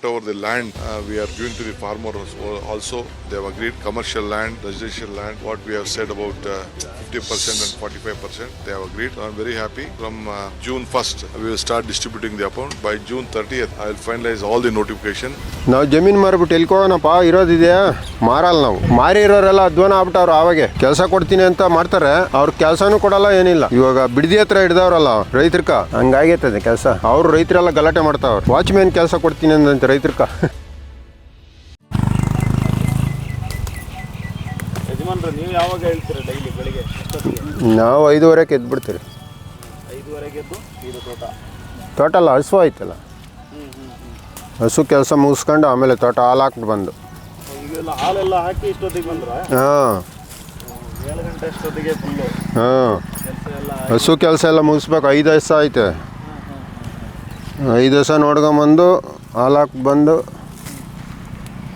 Over the land we are giving to the farmers also. They have agreed commercial land, residential land, what we have said about 50% and 45%, they have agreed. So I am very happy. From June 1st, we will start distributing the account. By June 30th, I will finalize all the notification. ನಾವು ಜಮೀನು ಮಾರ್ಬಿಟ್ಟು ಎಲ್ಕೋನಪ್ಪ ಇರೋದಿದೆಯಾ ಮಾರಲ್ಲ. ನಾವು ಮಾರಿ ಇರೋರೆಲ್ಲ ಅಧ್ವಾನ ಆಗ್ಬಿಟ್ಟವ್ರು. ಆವಾಗೆ ಕೆಲಸ ಕೊಡ್ತೀನಿ ಅಂತ ಮಾಡ್ತಾರೆ, ಅವ್ರ ಕೆಲಸನೂ ಕೊಡಲ್ಲ, ಏನಿಲ್ಲ. ಇವಾಗ ಬಿಡದಿ ಹತ್ರ ಹಿಡ್ದವ್ರಲ್ಲ ರೈತರ್ಕ, ಹಂಗಾಗೈತದೆ ಕೆಲಸ. ಅವ್ರು ರೈತರೆಲ್ಲ ಗಲಾಟೆ ಮಾಡ್ತಾವ್ರು. ವಾಚ್ಮ್ಯಾನ್ ಕೆಲಸ ಕೊಡ್ತೀನಿ ಅಂತ ರೈತರ್ಕ. ಯಜಮಾನ್ರು ನೀವು ಯಾವಾಗ ಹೇಳ್ತೀರಾ ಡೈಲಿ ಬೆಳಿಗ್ಗೆ ಎಷ್ಟೊತ್ತಿಗೆ? ನಾವು 5:30ಕ್ಕೆ ಎದ್ಬಿಡ್ತೀರಿ. 5:30ಗೆ ಎದ್ದು ಇದು ತೋಟ ಅಲ್ಲ, ಹಸು ಆಯ್ತಲ್ಲ. ಹಸು ಕೆಲಸ ಮುಗಿಸ್ಕೊಂಡು ಆಮೇಲೆ ತೋಟ ಹಾಲು ಹಾಕ್ಬಿಟ್ಟು ಬಂದು ಈಗೆಲ್ಲ ಹಾಲೆಲ್ಲ ಹಾಕಿ ಇಷ್ಟೊತ್ತಿಗೆ ಬಂದ್ರ? ಹಾಂ, 7 ಗಂಟೆ ಅಷ್ಟೊತ್ತಿಗೆ ಫುಲ್ಲು ಹಾಂ. ಕೆಲಸ ಎಲ್ಲ ಹಸು ಕೆಲಸ ಎಲ್ಲ ಮುಗಿಸ್ಬೇಕು. 5 ಹಸ ಐತೆ. 5 ಹಸ ನೋಡ್ಕೊಂಬಂದು ಹಾಲು ಹಾಕಿ ಬಂದು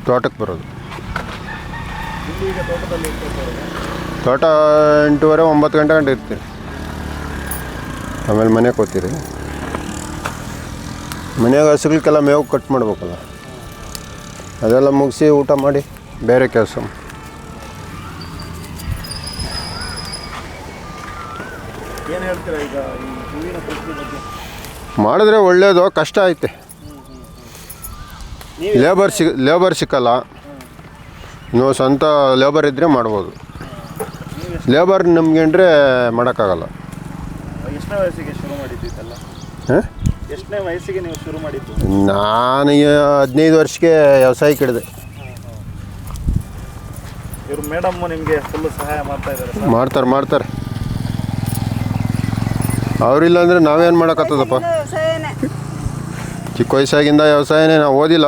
ತೋಟಕ್ಕೆ ಬರೋದು. ಇಲ್ಲಿ ಈಗ ತೋಟದಲ್ಲಿ ಇರ್ತಾರೆ. ತೋಟ 8:30 9 ಗಂಟೆ ಗಂಟೆ ಇರ್ತೀರಿ. ಆಮೇಲೆ ಮನೆಗೆ ಹೋಗ್ತೀರಿ. ಮನೆಯಾಗ ಹಸುಗಳಿಗೆಲ್ಲ ಮೇವು ಕಟ್ ಮಾಡ್ಬೇಕಲ್ಲ, ಅದೆಲ್ಲ ಮುಗಿಸಿ ಊಟ ಮಾಡಿ ಬೇರೆ ಕೆಲಸ. ಏನು ಹೇಳ್ತೀರಾ ಈಗ ಈ ಹೂವಿನ ಕೃಷಿ ಬಗ್ಗೆ? ಮಾಡಿದ್ರೆ ಒಳ್ಳೆಯದು, ಕಷ್ಟ ಐತೆ. ಲೇಬರ್ ಸಿಕ್ಕಲ್ಲ. ನೀವು ಸ್ವಂತ ಲೇಬರ್ ಇದ್ದರೆ ಮಾಡ್ಬೋದು. ಲೇಬರ್ ನಮ್ಗೆಂಡ್ರೆ ಮಾಡೋಕ್ಕಾಗಲ್ಲ. ಎಷ್ಟನೇ ವಯಸ್ಸಿಗೆ ಶುರು ಮಾಡಿದ್ದಿದ್ದಲ್ಲ? ಹಾಂ, ಎಷ್ಟನೇ ವಯಸ್ಸಿಗೆ ನೀವು ಶುರು ಮಾಡಿದ್ದು? ನಾನು 15 ವರ್ಷಕ್ಕೆ ವ್ಯವಸಾಯಕ್ಕೆ ಹಿಡಿದೆ. ಇವರು ಮೇಡಮ್ಮು ನಿಮಗೆ ಫುಲ್ಲು ಸಹಾಯ ಮಾಡ್ತಾ ಇದ್ದಾರೆ? ಮಾಡ್ತಾರೆ. ಅವರಿಲ್ಲ ಅಂದರೆ ನಾವೇನು ಮಾಡೋಕ್ಕತ್ತದಪ್ಪ. ಚಿಕ್ಕ ವಯಸ್ಸಾಗಿಂದ ವ್ಯವಸಾಯನೇ. ನಾವು ಓದಿಲ್ಲ,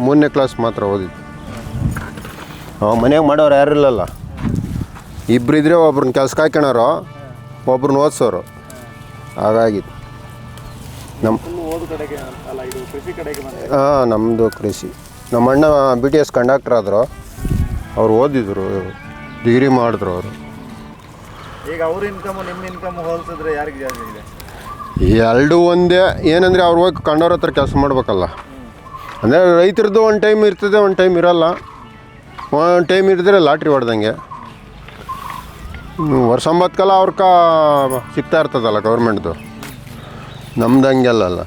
3ನೇ ಕ್ಲಾಸ್ ಮಾತ್ರ ಓದಿದ್ದು. ಮನೆಯಾಗ ಮಾಡೋರು ಯಾರು ಇಲ್ಲಲ್ಲ. ಇಬ್ಬರಿದ್ರೆ ಒಬ್ರನ್ನ ಕೆಲ್ಸಕ್ಕೆ ಹಾಕ್ಯಣಾರೋ, ಒಬ್ರನ್ನ ಓದಿಸೋರು. ಹಾಗಾಗಿತ್ತು ನಮ್ಮ ಫುಲ್ಲು ಓದು ಕಡೆಗೆ ಅಲ್ಲ, ಇದು ಕೃಷಿ ಕಡೆಗೆ ಬಂದ? ಹಾಂ, ನಮ್ಮದು ಕೃಷಿ. ನಮ್ಮ ಅಣ್ಣ BTS ಕಂಡಕ್ಟರ್ ಆದರು. ಅವ್ರು ಓದಿದ್ರು, ಡಿಗ್ರಿ ಮಾಡಿದ್ರು ಅವರು. ಈಗ ಅವ್ರ ಇನ್ಕಮು ನಿಮ್ಮ ಇನ್ಕಮು ಹೋಲಿಸಿದ್ರೆ ಯಾರಿಗೆ ಜಾಸ್ತಿ ಇದೆ? ಎರಡೂ ಒಂದೇ. ಏನಂದರೆ ಅವ್ರು ಹೋಗಿ ಕಂಡವ್ರ ಹತ್ರ ಕೆಲಸ ಮಾಡ್ಬೇಕಲ್ಲ. ಅಂದರೆ ರೈತರದ್ದು ಒಂದು ಟೈಮ್ ಇರ್ತದೆ, ಒಂದು ಟೈಮ್ ಇರಲ್ಲ. ಒಂದು ಟೈಮ್ ಇರಿದ್ರೆ ಲಾಟ್ರಿ ಹೊಡೆದಂಗೆ. ವರ್ಷಂಬತ್ಕಲ್ಲ ಅವ್ರಕ್ಕ ಸಿಗ್ತಾ ಇರ್ತದಲ್ಲ ಗೌರ್ಮೆಂಟ್ದು. ನಮ್ದು ಹಂಗೆಲ್ಲ.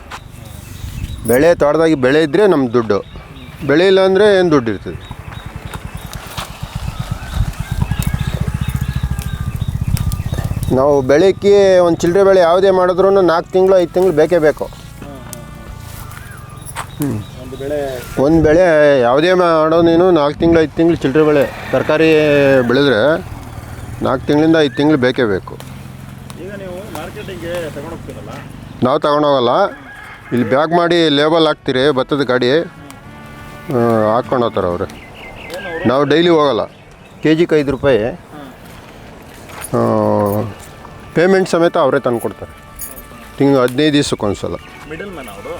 ಬೆಳೆ ತೋಟದಾಗಿ ಬೆಳೆ ಇದ್ದರೆ ನಮ್ಮ ದುಡ್ಡು, ಬೆಳೆ ಇಲ್ಲ ಅಂದರೆ ಏನು ದುಡ್ಡು ಇರ್ತದೆ. ನಾವು ಬೆಳಗ್ಗೆ ಒಂದು ಚಿಲ್ಲರೆ ಬೆಳೆ ಯಾವುದೇ ಮಾಡಿದ್ರೂ 4 ತಿಂಗಳು 5 ತಿಂಗಳು ಬೇಕೇ ಬೇಕು. ಒಂದು ಬೆಳೆ ಯಾವುದೇ ಮಾಡೋ ನೀನು 4 ತಿಂಗಳು 5 ತಿಂಗಳು ಚಿಲ್ಲರೆ ಬೆಳೆ ತರಕಾರಿ ಬೆಳೆದ್ರೆ 4 ತಿಂಗಳಿಂದ 5 ತಿಂಗಳು ಬೇಕೇ ಬೇಕು. ಈಗ ನೀವು ಮಾರ್ಕೆಟಿಂಗ್ಗೆ ತಗೊಂಡೋಗ್ತೀರಲ್ಲ? ನಾವು ತಗೊಂಡೋಗಲ್ಲ, ಇಲ್ಲಿ ಬ್ಯಾಗ್ ಮಾಡಿ ಲೇಬಲ್ ಹಾಕ್ತೀರಿ, ಭತ್ತದ ಗಾಡಿ ಹಾಕ್ಕೊಂಡು ಹೋಗ್ತಾರೆ ಅವರು. ನಾವು ಡೈಲಿ ಹೋಗಲ್ಲ. KGಗೆ 5 ರೂಪಾಯಿ. ಪೇಮೆಂಟ್ ಸಮೇತ ಅವರೇ ತಂದು ಕೊಡ್ತಾರೆ. 15 ದಿವಸಕ್ಕೊಂದ್ಸಲ. ಮಿಡಲ್ ಮ್ಯಾನ್ ಅವರು?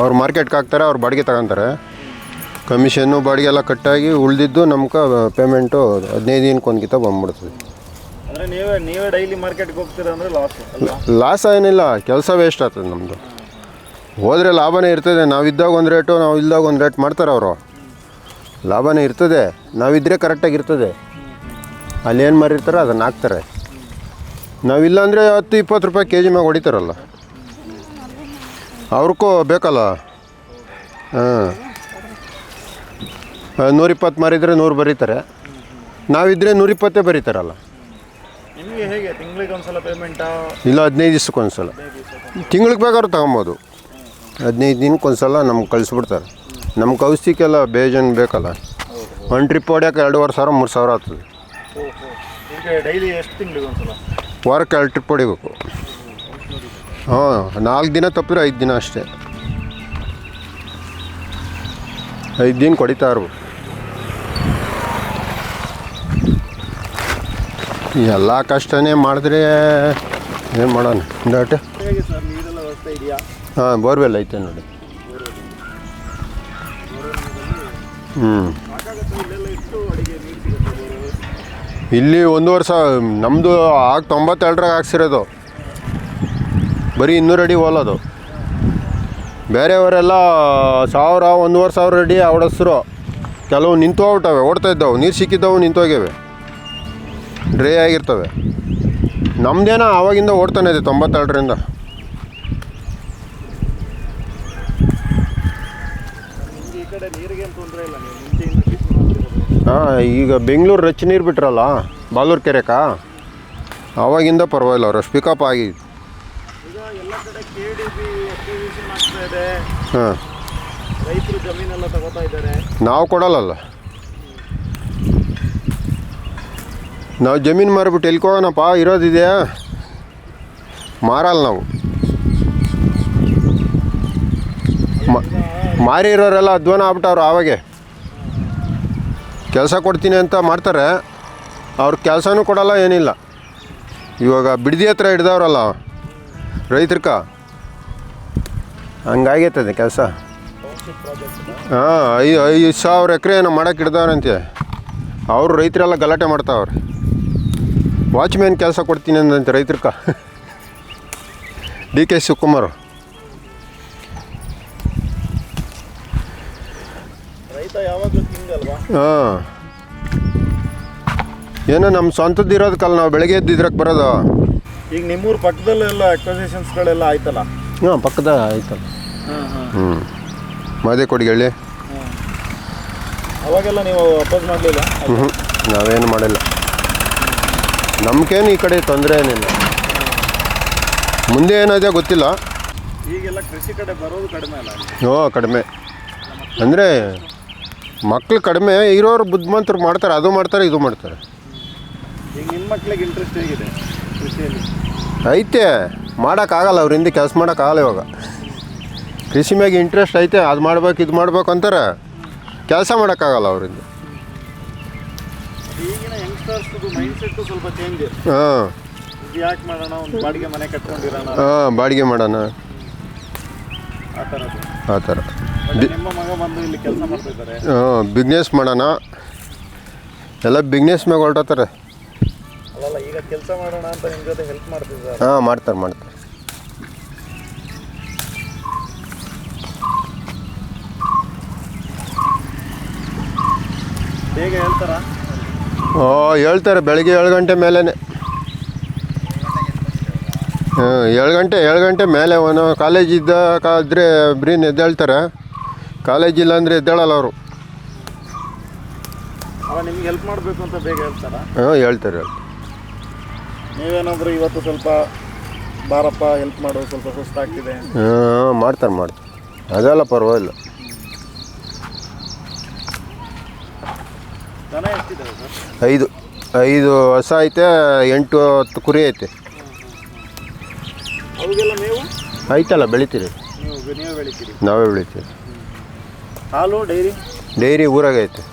ಅವ್ರು ಮಾರ್ಕೆಟ್ಗೆ ಹಾಕ್ತಾರೆ, ಅವ್ರು ಬಾಡಿಗೆ ತಗೊತಾರೆ. ಕಮಿಷನ್ನು ಬಾಡಿಗೆ ಎಲ್ಲ ಕಟ್ಟಾಗಿ ಉಳಿದಿದ್ದು ನಮ್ಗೆ ಪೇಮೆಂಟು 15 ದಿನಕ್ಕೆ ಒಂದು ಕಿತ ಬಂದ್ಬಿಡ್ತದೆ. ಅಂದರೆ ನೀವೇ ಡೈಲಿ ಮಾರ್ಕೆಟ್ಗೆ ಹೋಗ್ತೀರಾ ಅಂದರೆ ಲಾಸ್ ಏನಿಲ್ಲ, ಕೆಲಸ ವೇಸ್ಟ್ ಆಗ್ತದೆ ನಮ್ಮದು. ಹೋದರೆ ಲಾಭನೇ ಇರ್ತದೆ. ನಾವಿದ್ದಾಗ ಒಂದು ರೇಟು, ನಾವು ಇಲ್ದಾಗ ಒಂದು ರೇಟ್ ಮಾಡ್ತಾರೆ ಅವರು. ಲಾಭನೇ ಇರ್ತದೆ, ನಾವಿದ್ದರೆ ಕರೆಕ್ಟಾಗಿರ್ತದೆ. ಅಲ್ಲೇನು ಮಾರಿರ್ತಾರೆ ಅದನ್ನು ಹಾಕ್ತಾರೆ. ನಾವಿಲ್ಲ ಅಂದರೆ 10-20 ರೂಪಾಯಿ KG ಮ್ಯಾಗ ಹೊಡಿತಾರಲ್ಲ, ಅವ್ರಿಗೂ ಬೇಕಲ್ಲ. ಹಾಂ, 120 ಮಾರಿದರೆ 100 ಬರೀತಾರೆ. ನಾವಿದ್ದರೆ 120 ಬರೀತಾರಲ್ಲ. ನಿಮಗೆ ಹೇಗೆ ತಿಂಗಳಿಗೆ ಒಂದ್ಸಲ ಪೇಮೆಂಟಾ? ಇಲ್ಲ, 15 ದಿವಸಕ್ಕೊಂದ್ಸಲ. ತಿಂಗಳಿಗೆ ಬೇಕಾದ್ರೂ ತಗೊಬೋದು. 15 ದಿನಕ್ಕೊಂದ್ಸಲ ನಮ್ಗೆ ಕಳಿಸ್ಬಿಡ್ತಾರೆ. ನಮ್ಗೆ ಔಷಧಿಗೆಲ್ಲ ಬೇಜನ್ ಬೇಕಲ್ಲ. ಒಂದು ಟ್ರಿಪ್ ಹೊಡ್ಯೋಕೆ 2,500 3,000 ಆಗ್ತದೆ. ಈಗ ಡೈಲಿ ಎಷ್ಟು ತಿಂಗಳಿಗೆ ಒಂದ್ಸಲ? ವಾರಕ್ಕೆ 2 ಟ್ರಿಪ್ ಹೊಡಿಬೇಕು. ಹಾಂ, 4 ದಿನ ತಪ್ಪಿದ್ರೆ 5 ದಿನ ಅಷ್ಟೇ. 5 ದಿನಕ್ಕೆ ಹೊಡಿತಾ ಇರ್ಬೇಕು. ಎಲ್ಲ ಕಷ್ಟನೇ ಮಾಡಿದ್ರೆ ಏನು ಮಾಡೋಣ. ಡಾಟೆ ಹೇಗೆ ಸರ್, ನೀರೆಲ್ಲ ವ್ಯವಸ್ಥೆ ಇದೆಯಾ? ಹಾಂ, ಬೋರ್ವೆಲ್ ಐತೆ ನೋಡಿ. ಇಲ್ಲೆಲ್ಲ ಇಷ್ಟು ಅಡಿಗೆ ನೀರು ಸಿಗುತ್ತೆ? ಇಲ್ಲಿ 1 ವರ್ಷ ನಮ್ಮದು 92ರಾಗ ಹಾಕ್ಸಿರೋದು. ಬರೀ 200 ಅಡಿ ಹೋಲೋದು. ಬೇರೆಯವರೆಲ್ಲ 1000 1,500 ಅಡಿ ಓಡಿಸ್ರು. ಕೆಲವು ನಿಂತೋಗ್ಬಿಟ್ಟವೆ, ಓಡ್ತಾ ಇದ್ದವು, ನೀರು ಸಿಕ್ಕಿದ್ದವು ನಿಂತೋಗ್ಯವೆ, ಡ್ರೈ ಆಗಿರ್ತವೆ. ನಮ್ಮದೇನ ಆವಾಗಿಂದ ಓಡ್ತಾನೆ ಇದೆ 92ರಿಂದ. ಈ ಕಡೆ ನೀರಿಗೇನು ತೊಂದರೆ ಇಲ್ಲ, ನೀವು ಮುಂಚೆಯಿಂದ ಫಿಶ್ ಮಾಡ್ತಿರೋದು. ಹಾಂ, ಈಗ ಬೆಂಗಳೂರು ರಚ್ ನೀರು ಬಿಟ್ರಲ್ಲ ಬಾಲೂರು ಕೆರೆಕ, ಆವಾಗಿಂದ ಪರವಾಗಿಲ್ಲ, ಅವ್ರು ಪಿಕಪ್ ಆಗಿ. ಈಗ ಎಲ್ಲ ಕಡೆ KDB ಅಕ್ವಿಸಿಷನ್ ಆಗ್ತಾ ಇದೆ, ಹಾಂ, ರೈತರು ಜಮೀನೆಲ್ಲ ತಗೋತಾ ಇದ್ದಾರೆ. ನಾವು ಕೊಡಲ್ಲಲ್ಲ, ನಾವು ಜಮೀನು ಮಾರಿಬಿಟ್ಟು ಎಲ್ಲಿ ಹೋಗೋಣಪ್ಪ, ಇರೋದಿದೆಯಾ, ಮಾರಲ್ಲ ನಾವು. ಮಾರಿರೋರೆಲ್ಲ ಅಧ್ವಾನ ಆಗ್ಬಿಟ್ಟವ್ರು. ಆವಾಗೆ ಕೆಲಸ ಕೊಡ್ತೀನಿ ಅಂತ ಮಾಡ್ತಾರೆ, ಅವ್ರ ಕೆಲಸನೂ ಕೊಡಲ್ಲ, ಏನಿಲ್ಲ. ಇವಾಗ ಬಿಡದಿ ಹತ್ರ ಹಿಡ್ದವ್ರಲ್ಲ ರೈತರ್ಕ, ಹಂಗಾಗೈತದೆ ಕೆಲಸ. ಹಾಂ, 5,000 ಎಕರೆ ಏನೋ ಮಾಡೋಕೆ ಹಿಡ್ದವ್ರಂತೆ. ಅವರು ರೈತರೆಲ್ಲ ಗಲಾಟೆ ಮಾಡ್ತಾವ್ರೆ. ವಾಚ್ಮ್ಯಾನ್ ಕೆಲಸ ಕೊಡ್ತೀನಿ ಅಂದಂತೆ ರೈತರ್ಕ DK ಶಿವಕುಮಾರ್. ರೈತ ಯಾವಾಗಲೂ ಕಿಂಗ್ ಅಲ್ವಾ? ಹಾಂ, ಏನೋ ನಮ್ಮ ಸ್ವಂತದ್ದು ಇರೋದಕ್ಕಲ್ಲ ನಾವು ಬೆಳಗ್ಗೆ ಎದ್ದು ಇದ್ರಕ್ಕೆ ಬರೋದು. ಈಗ ನಿಮ್ಮೂರ ಪಕ್ಕದಲ್ಲೆಲ್ಲ ಅಕ್ವಿಸಿಷನ್ಸ್ಗಳೆಲ್ಲ ಆಯ್ತಲ್ಲ? ಹಾಂ, ಪಕ್ಕದಾಗ ಆಯ್ತಲ್ಲ. ಹ್ಞೂ, ಮಾದೇಕೊಡಿಗಳ್ಳಿ. ಅವಾಗೆಲ್ಲ ನೀವು ಅಪೋಸ್ ಮಾಡಲಿಲ್ಲ? ನಾವೇನು ಮಾಡಿಲ್ಲ, ನಮ್ಗೇನು ಈ ಕಡೆ ತೊಂದರೆ ಏನಿಲ್ಲ. ಮುಂದೆ ಏನಿದೆ ಗೊತ್ತಿಲ್ಲ. ಈಗೆಲ್ಲ ಕೃಷಿ ಕಡೆ ಬರೋದು ಕಡಿಮೆ ಅಲ್ಲ? ಹ್ಞೂ, ಕಡಿಮೆ. ಅಂದರೆ ಮಕ್ಕಳು ಕಡಿಮೆ, ಇರೋರು ಬುದ್ಧಿವಂತರು ಮಾಡ್ತಾರೆ, ಅದು ಮಾಡ್ತಾರೆ, ಇದು ಮಾಡ್ತಾರೆ. ಈಗ ನಿಮ್ಮ ಮಕ್ಳಿಗೆ ಇಂಟ್ರೆಸ್ಟ್ ಹೇಗಿದೆ ಕೃಷಿಯಲ್ಲಿ? ಐತೆ, ಮಾಡೋಕ್ಕಾಗಲ್ಲ, ಅವ್ರ ಹಿಂದೆ ಕೆಲಸ ಮಾಡೋಕ್ಕಾಗಲ್ಲ. ಇವಾಗ ಕೃಷಿ ಮ್ಯಾಗೆ ಇಂಟ್ರೆಸ್ಟ್ ಐತೆ, ಅದು ಮಾಡ್ಬೇಕು ಇದು ಮಾಡ್ಬೇಕು ಅಂತಾರೆ, ಕೆಲಸ ಮಾಡೋಕ್ಕಾಗಲ್ಲ ಅವರಿಂದ. ಈಗಿನ ಯಂಗ್ಸ್ಟರ್ಸ್ದು ಮೈಂಡ್ಸೆಟ್ಟು ಸ್ವಲ್ಪ ಚೇಂಜ್ ಇದೆ. ಹಾಂ, ಇದು ಯಾಕೆ ಮಾಡೋಣ, ಒಂದು ಬಾಡಿಗೆ ಮನೆ ಕಟ್ಕೊಂಡಿರೋಣ, ಹಾಂ, ಬಾಡಿಗೆ ಮಾಡೋಣ, ಆ ಥರದ್ದು. ಆ ಥರ. ನಿಮ್ಮ ಮಗ ಬಂದು ಇಲ್ಲಿ ಕೆಲಸ ಮಾಡ್ತಿದ್ದಾರೆ. ಹಾಂ, ಬಿಸ್ನೆಸ್ ಮಾಡೋಣ, ಎಲ್ಲ ಬಿಸ್ನೆಸ್ ಮ್ಯಾಗ ಹೊರಟೋತಾರೆ. ಅಲ್ಲಲ್ಲ, ಈಗ ಕೆಲಸ ಮಾಡೋಣ ಅಂತ ನಿಮ್ಮ ಜೊತೆ ಹೆಲ್ಪ್ ಮಾಡ್ತಿದ್ದಾರೆ. ಹಾಂ, ಮಾಡ್ತಾರೆ. ಬೇಗ ಹೇಳ್ತಾರಾ? ಹೇಳ್ತಾರೆ, ಬೆಳಗ್ಗೆ 7 ಗಂಟೆ ಮೇಲೇ. ಹಾಂ, 7 ಗಂಟೆ ಮೇಲೆ. ಅವನು ಕಾಲೇಜ್ ಇದ್ದಾದ್ರೆ ಬ್ರೀನ್ ಎದ್ದೇಳ್ತಾರೆ, ಕಾಲೇಜ್ ಇಲ್ಲ ಅಂದರೆ ಎದ್ದೇಳಲ್ಲ ಅವರು. ಅವ ನಿಮ್ಗೆ ಹೆಲ್ಪ್ ಮಾಡಬೇಕು ಅಂತ ಬೇಗ ಹೇಳ್ತಾರಾ? ಹಾಂ, ಹೇಳ್ತಾರೆ. ನೀವೇನಾದರೂ ಇವತ್ತು ಸ್ವಲ್ಪ ಬಾರಪ್ಪ ಹೆಲ್ಪ್ ಮಾಡು, ಸ್ವಲ್ಪ ಸುಸ್ತಾಗ್ತಿದೆ? ಹಾಂ, ಮಾಡ್ತಾರೆ, ಅದೆಲ್ಲ ಪರವಾಗಿಲ್ಲ. ದನ ಎಷ್ಟಿದ್ದಾವೆ ಸರ್? 5 ಹಸ ಐತೆ, 8-10 ಕುರಿ ಐತೆ. ಅವಾಗೆಲ್ಲ ನೀವು ಐತಲ್ಲ, ಬೆಳಿತೀರಿ. ನೀವೇ ಬೆಳಿತೀರಿ? ನಾವೇ ಬೆಳಿತೀವಿ. ಹಾಲು ಡೈರಿ ಊರಾಗ ಐತೆ.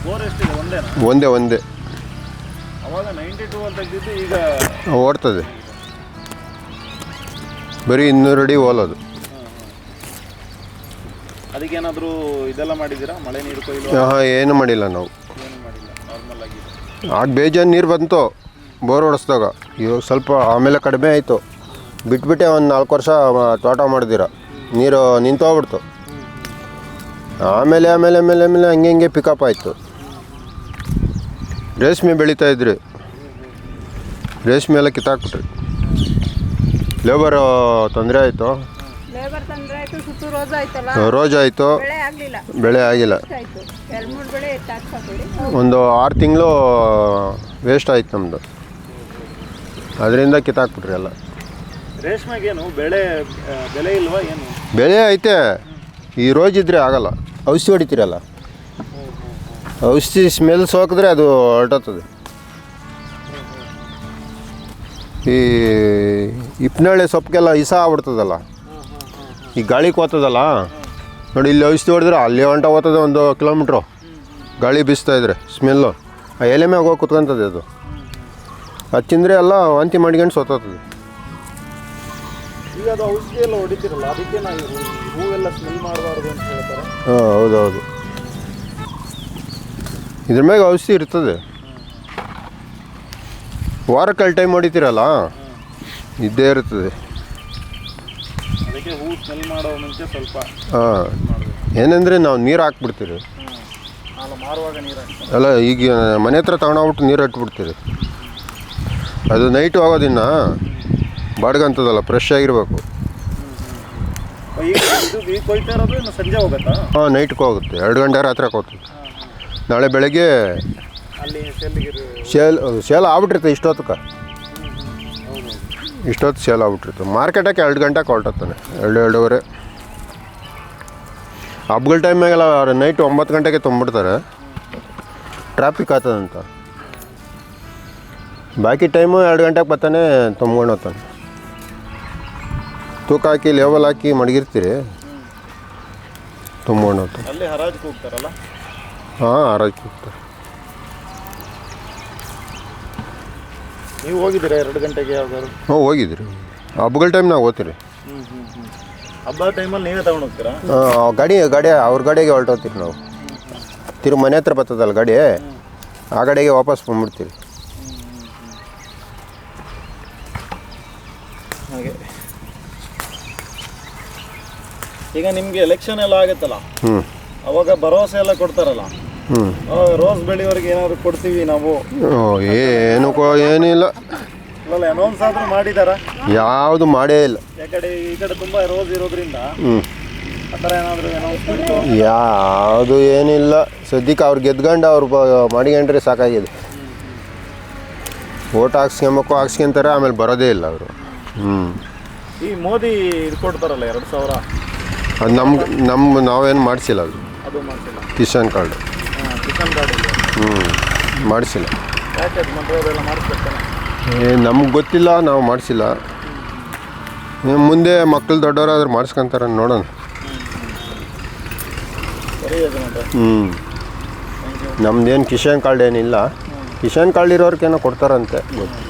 ಬೋರ್ ಎಷ್ಟಿದೆ? ಒಂದೇ. ಒಂದೇ. ಅವಾಗ 92 ಅಂತ ತೆಗೆದಿದ್ದು ಈಗ ಓಡ್ತದೆ, ಬರೀ 200 ಅಡಿ ಹೋಲೋದು. ಅದಕ್ಕೇನಾದರೂ ಇದೆಲ್ಲ ಮಾಡಿದ್ದೀರಾ? ಮಳೆ ನೀರು ಕೊಯ್ಲು? ಹಾಂ, ಏನು ಮಾಡಿಲ್ಲ ನಾವು. ಏನು ಮಾಡಿಲ್ಲ, ನಾರ್ಮಲ್ ಆಗಿದೆ. ಆಗ ಬೇಜಾನ್ ನೀರು ಬಂತು ಬೋರ್ ಹೊಡೆಸ್ದಾಗ. ಇವಾಗ ಸ್ವಲ್ಪ ಆಮೇಲೆ ಕಡಿಮೆ ಆಯಿತು, ಬಿಟ್ಬಿಟ್ಟೆ. ಒಂದು 4 ವರ್ಷ ತೋಟ ಮಾಡಿದಿರ, ನೀರು ನಿಂತೋಗ್ಬಿಡ್ತು. ಆಮೇಲೆ ಹಂಗೆ ಪಿಕಪ್ ಆಯಿತು. ರೇಷ್ಮೆ ಬೆಳೀತಾಯಿದ್ರಿ, ರೇಷ್ಮೆ ಎಲ್ಲ ಕಿತ್ತಾಕ್ಬಿಟ್ರಿ. ಲೇಬರ್ ತೊಂದರೆ ಆಯಿತು, ರೋಜ್ ಆಯಿತು, ಬೆಳೆ ಆಗಿಲ್ಲ. ಒಂದು 6 ತಿಂಗಳು ವೇಸ್ಟ್ ಆಯ್ತು ನಮ್ಮದು, ಅದರಿಂದ ಕಿತ್ತಾಕ್ಬಿಟ್ರಿ ಎಲ್ಲ. ರೇಷ್ಮೆಗೇನು ಬೆಲೆ ಇಲ್ವಾ ಏನು? ಬೆಳೆ ಐತೆ, ಈ ರೋಜ್ ಇದ್ದರೆ ಆಗಲ್ಲ. ಔಷಧಿ ಹೊಡಿತೀರಲ್ಲ, ಔಷಧಿ ಸ್ಮೆಲ್ ಸೋಕಿದ್ರೆ ಅದು ಹೊರಟೋಗ್ತದೆ. ಈ ಹಿಪ್ನಳ್ಳಿ ಸೊಪ್ಪಿಗೆಲ್ಲ ಇಸ ಆಗ್ಬಿಡ್ತದಲ್ಲ, ಈ ಗಾಳಿ ಕೋತದಲ್ಲ ನೋಡಿ, ಇಲ್ಲಿ ಔಷಧಿ ಹೊಡೆದ್ರೆ ಅಲ್ಲಿ ಹೊಂಟ ಹೋಗ್ತದೆ 1 ಕಿಲೋಮೀಟ್ರು. ಗಾಳಿ ಬೀಸ್ತಾ ಇದ್ರೆ ಸ್ಮೆಲ್ಲು ಆ ಎಲೆ ಮ್ಯಾಗ ಹೋಗಿ ಕುತ್ಕೊಂತದೆ. ಅದು ತಿಂದರೆ ಎಲ್ಲ ವಾಂತಿ ಮಾಡ್ಕೊಂಡು ಸೋತೋಗ್ತದೆ. ಈಗ ಅದು ಔಷಧಿ ಎಲ್ಲ ಹೊಡಿತೀರಲ್ಲ, ಅದಕ್ಕೆ ನಾವು ಹೂವೆಲ್ಲ ಸ್ಮೆಲ್ ಮಾಡಬಾರ್ದು ಅಂತ ಹೇಳ್ತಾರೆ. ಹಾಂ, ಹೌದೌದು. ಇದ್ರ ಮ್ಯಾಗ ಔಷಧಿ ಇರ್ತದೆ. ವಾರಕ್ಕೆ 2 ಟೈಮ್ ಹೊಡಿತೀರಲ್ಲ, ಇದ್ದೇ ಇರ್ತದೆ. ಅದಕ್ಕೆ ಹೂ ಸ್ಮೆಲ್ ಮಾಡೋ ಮುಂಚೆ ಸ್ವಲ್ಪ ಹಾಂ, ಏನಂದರೆ ನಾವು ನೀರು ಹಾಕ್ಬಿಡ್ತೀರಿ. ಅಲ್ಲ ಮಾರುವಾಗ ನೀರು ಹಾಕ್ತಾರೆ. ಅಲ್ಲ, ಈಗ ಮನೆ ಹತ್ರ ತಗೊಂಡೋಗ್ಬಿಟ್ಟು ನೀರು ಇಟ್ಬಿಡ್ತೀರಿ. ಅದು ನೈಟು ಆಗೋದಿನ್ನ ಬಾಡ್ಗಂತದಲ್ಲ, ಫ್ರೆಶ್ ಆಗಿರಬೇಕು. ಈಗ ಈಗ ಕೊಯ್ತಾ ಇರೋದು ಇನ್ನು ಸಂಜೆ ಹೋಗುತ್ತಾ? ಹಾಂ, ನೈಟ್ಗೆ ಹೋಗುತ್ತೆ, 2 ಗಂಟೆ ರಾತ್ರಿಗೆ ಹೋಗ್ತದೆ. ನಾಳೆ ಬೆಳಗ್ಗೆ ಅಲ್ಲಿ ಸೆಲ್ಲಿಗೆ ಸೇಲ್ ಆಗ್ಬಿಟ್ಟಿರ್ತದೆ. ಇಷ್ಟೊತ್ತು ಸೇಲ್ ಆಗ್ಬಿಟ್ಟಿರ್ತದೆ. ಮಾರ್ಕೆಟಕ್ಕೆ 2 ಗಂಟೆಗೆ ಹೊರಟತ್ತಾನೆ, 2-2:30. ಹಬ್ಬಗಳ ಟೈಮ್ನಾಗೆಲ್ಲ ನೈಟ್ 9 ಗಂಟೆಗೆ ತುಂಬಿಡ್ತಾರೆ, ಟ್ರಾಫಿಕ್ ಆಗ್ತದಂತ. ಬಾಕಿ ಟೈಮು 2 ಗಂಟೆಗೆ ಬರ್ತಾನೆ, ತುಂಬ್ಕೊಂಡು ಹೋಗ್ತಾನೆ. ತೂಕ ಹಾಕಿ ಲೇಬಲ್ ಹಾಕಿ ಮಡಗಿರ್ತೀರಿ, ತುಂಬ್ಕೊಂಡು ಹೋಗ್ತಾನೆ. ಅಲ್ಲಿ ಹರಾಜಿಗೆ ಹೋಗ್ತಾರಲ್ಲ? ಹಾಂ, ಆರಾಜ್ ಹೋಗ್ತಾರೆ. ನೀವು ಹೋಗಿದ್ದೀರಾ 2 ಗಂಟೆಗೆ ಯಾವ್ದಾದ್ರು? ಹ್ಞೂ, ಹೋಗಿದ್ದೀರಿ. ಹಬ್ಬಗಳ ಟೈಮ್ ನಾವು ಹೋಗ್ತೀರಿ. ಹಬ್ಬದ ಟೈಮಲ್ಲಿ ನೀವೇ ತಗೊಂಡು ಹೋಗ್ತೀರಾ? ಗಾಡಿ ಅವ್ರ ಗಾಡಿಗೆ ಹೊರಟೋಗ್ತೀರಿ ನಾವು. ತಿರು ಮನೆ ಹತ್ರ ಬರ್ತದಲ್ಲ ಗಾಡಿ, ಆ ಗಾಡಿಗೆ ವಾಪಸ್ ಬಂದ್ಬಿಡ್ತೀರಿ. ಹಾಗೆ ಈಗ ನಿಮಗೆ ಎಲೆಕ್ಷನ್ ಎಲ್ಲ ಆಗುತ್ತಲ್ಲ, ಅವಾಗ ಭರವಸೆ ಎಲ್ಲ ಕೊಡ್ತಾರಲ್ಲ, ರೋಸ್ ಬೆಳೆಯೋರಿಗೆ ಏನಾದ್ರು ಕೊಡ್ತೀವಿ ನಾವು, ಏನಿಲ್ಲ. ಅಲ್ಲ ಅನೌನ್ಸ್ ಆದ್ರೂ ಮಾಡಿದಾರ? ಯಾವುದು ಮಾಡೇ ಇಲ್ಲ. ಯಾಕಡೆ ಈ ಕಡೆ ತುಂಬ ರೋಸ್ ಇರೋದ್ರಿಂದ ಆ ಥರ ಏನಾದರೂ ಅನೌನ್ಸ್ಮೆಂಟು ಯಾವುದು ಏನಿಲ್ಲ. ಸದ್ಯಕ್ಕೆ ಅವ್ರು ಗೆದ್ಕೊಂಡು ಅವ್ರು ಮಾಡಿಕೊಂಡ್ರೆ ಸಾಕಾಗಿದೆ. ಓಟ್ ಹಾಕ್ಸ್ಕೊಂತಾರೆ, ಆಮೇಲೆ ಬರೋದೇ ಇಲ್ಲ ಅವರು. ಈ ಮೋದಿ ಇದು ಕೊಡ್ತಾರಲ್ಲ 2000, ಅದು ನಾವೇನು ಮಾಡಿಸಿಲ್ಲ. ಅದು ಮಾಡಿಸಿಲ್ಲ. ಕಿಸಾನ್ ಕಾರ್ಡ್ ಕಿಸಾನ್ ಕಾರ್ಡ್ ಇಲ್ಲ, ಮಾಡಿಸಿಲ್ಲ. ಯಾಕೆ ಅದು ಮಂತ್ರಿಯವರೆಲ್ಲ ಮಾಡಿಸ್ಬೇಕಾನೆ? ನಮ್ಗೆ ಗೊತ್ತಿಲ್ಲ, ನಾವು ಮಾಡಿಸಿಲ್ಲ. ಮುಂದೆ ಮಕ್ಕಳು ದೊಡ್ಡವರಾದ್ರೆ ಮಾಡಿಸ್ಕೊಂತಾರೆ, ನೋಡೋಣ. ಸರಿ ಯಜಮಾನ್ರೆ. ನಮ್ದೇನು ಕಿಸಾನ್ ಕಾರ್ಡ್ ಏನಿಲ್ಲ. ಕಿಸಾನ್ ಕಾರ್ಡ್ ಇರೋರ್ಗೇನೋ ಕೊಡ್ತಾರಂತೆ, ಗೊತ್ತು.